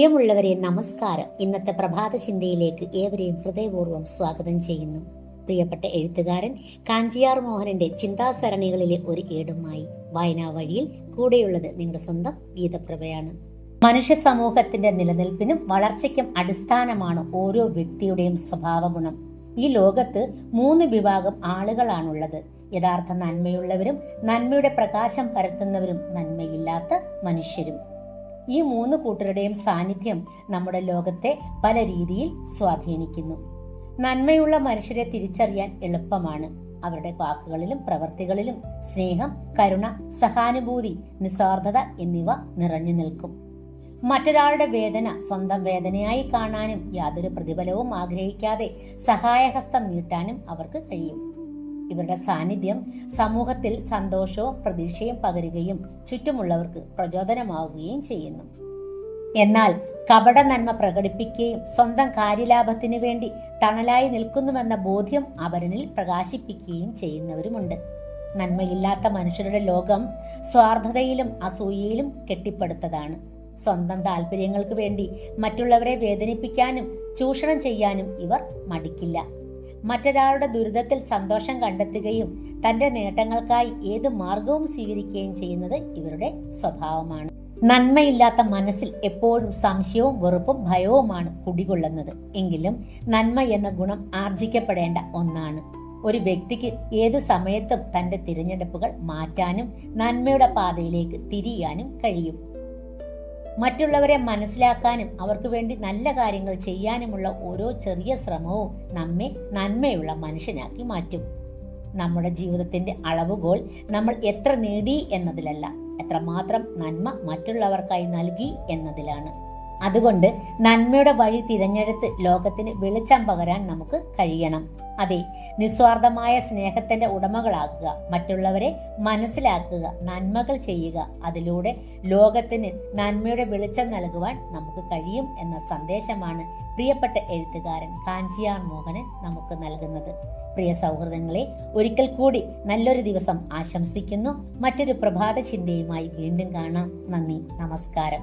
പ്രിയമുള്ളവരെ നമസ്കാരം. ഇന്നത്തെ പ്രഭാത ചിന്തയിലേക്ക് ഏവരെയും ഹൃദയപൂർവ്വം സ്വാഗതം ചെയ്യുന്നു. പ്രിയപ്പെട്ട എഴുത്തുകാരൻ കാഞ്ചിയാർ മോഹനന്റെ ചിന്താസരണികളിലെ ഒരു ഏടുമായി വായനാ വഴിയിൽ കൂടെയുള്ളത് നിങ്ങളുടെ സ്വന്തം ഗീതപ്രഭയാണ്. മനുഷ്യ സമൂഹത്തിന്റെ നിലനിൽപ്പിനും വളർച്ചയ്ക്കും അടിസ്ഥാനമാണ് ഓരോ വ്യക്തിയുടെയും സ്വഭാവ ഗുണം. ഈ ലോകത്ത് 3 വിഭാഗം ആളുകളാണുള്ളത്: യഥാർത്ഥ നന്മയുള്ളവരും, നന്മയുടെ പ്രകാശം പരത്തുന്നവരും, നന്മയില്ലാത്ത മനുഷ്യരും. ഈ 3 കൂട്ടരുടെയും സാന്നിധ്യം നമ്മുടെ ലോകത്തെ പല രീതിയിൽ സ്വാധീനിക്കുന്നു. നന്മയുള്ള മനുഷ്യരെ തിരിച്ചറിയാൻ എളുപ്പമാണ്. അവരുടെ വാക്കുകളിലും പ്രവൃത്തികളിലും സ്നേഹം, കരുണ, സഹാനുഭൂതി, നിസ്വാർത്ഥത എന്നിവ നിറഞ്ഞു നിൽക്കും. മറ്റൊരാളുടെ വേദന സ്വന്തം വേദനയായി കാണാനും യാതൊരു പ്രതിഫലവും ആഗ്രഹിക്കാതെ സഹായഹസ്തം നീട്ടാനും അവർക്ക് കഴിയും. ഇവരുടെ സാന്നിധ്യം സമൂഹത്തിൽ സന്തോഷവും പ്രതീക്ഷയും പകരുകയും ചുറ്റുമുള്ളവർക്ക് പ്രചോദനമാവുകയും ചെയ്യുന്നു. എന്നാൽ കപട നന്മ പ്രകടിപ്പിക്കുകയും സ്വന്തം കാര്യലാഭത്തിനു വേണ്ടി തണലായി നിൽക്കുന്നുവെന്ന ബോധ്യം അവരിൽ പ്രകാശിപ്പിക്കുകയും ചെയ്യുന്നവരുമുണ്ട്. നന്മയില്ലാത്ത മനുഷ്യരുടെ ലോകം സ്വാർത്ഥതയിലും അസൂയയിലും കെട്ടിപ്പടുത്തതാണ്. സ്വന്തം താല്പര്യങ്ങൾക്ക് വേണ്ടി മറ്റുള്ളവരെ വേദനിപ്പിക്കാനും ചൂഷണം ചെയ്യാനും ഇവർ മടിക്കില്ല. മറ്റൊരാളുടെ ദുരിതത്തിൽ സന്തോഷം കണ്ടെത്തുകയും തന്റെ നേട്ടങ്ങൾക്കായി ഏത് മാർഗവും സ്വീകരിക്കുകയും ചെയ്യുന്നത് ഇവരുടെ സ്വഭാവമാണ്. നന്മയില്ലാത്ത മനസ്സിൽ എപ്പോഴും സംശയവും വെറുപ്പും ഭയവുമാണ് കുടികൊള്ളുന്നത്. എങ്കിലും നന്മ എന്ന ഗുണം ആർജിക്കപ്പെടേണ്ട ഒന്നാണ്. ഒരു വ്യക്തിക്ക് ഏത് സമയത്തും തന്റെ തിരഞ്ഞെടുപ്പുകൾ മാറ്റാനും നന്മയുടെ പാതയിലേക്ക് തിരിയാനും കഴിയും. മറ്റുള്ളവരെ മനസ്സിലാക്കാനും അവർക്ക് വേണ്ടി നല്ല കാര്യങ്ങൾ ചെയ്യാനുമുള്ള ഓരോ ചെറിയ ശ്രമവും നമ്മെ നന്മയുള്ള മനുഷ്യനാക്കി മാറ്റും. നമ്മുടെ ജീവിതത്തിന്റെ അളവുകോൽ നമ്മൾ എത്ര നേടി എന്നതിലല്ല, എത്രമാത്രം നന്മ മറ്റുള്ളവർക്കായി നൽകി എന്നതിലാണ്. അതുകൊണ്ട് നന്മയുടെ വഴി തിരഞ്ഞെടുത്ത് ലോകത്തിന് വെളിച്ചം പകരാൻ നമുക്ക് കഴിയണം. അതെ, നിസ്വാർത്ഥമായ സ്നേഹത്തിന്റെ ഉടമകളാകുക, മറ്റുള്ളവരെ മനസ്സിലാക്കുക, നന്മകൾ ചെയ്യുക. അതിലൂടെ ലോകത്തിന് നന്മയുടെ വെളിച്ചം നൽകുവാൻ നമുക്ക് കഴിയും എന്ന സന്ദേശമാണ് പ്രിയപ്പെട്ട എഴുത്തുകാരൻ കാഞ്ചിയാർ മോഹനൻ നമുക്ക് നൽകുന്നത്. പ്രിയ സൗഹൃദങ്ങളെ, ഒരിക്കൽ കൂടി നല്ലൊരു ദിവസം ആശംസിക്കുന്നു. മറ്റൊരു പ്രഭാത ചിന്തയുമായി വീണ്ടും കാണാം. നന്ദി, നമസ്കാരം.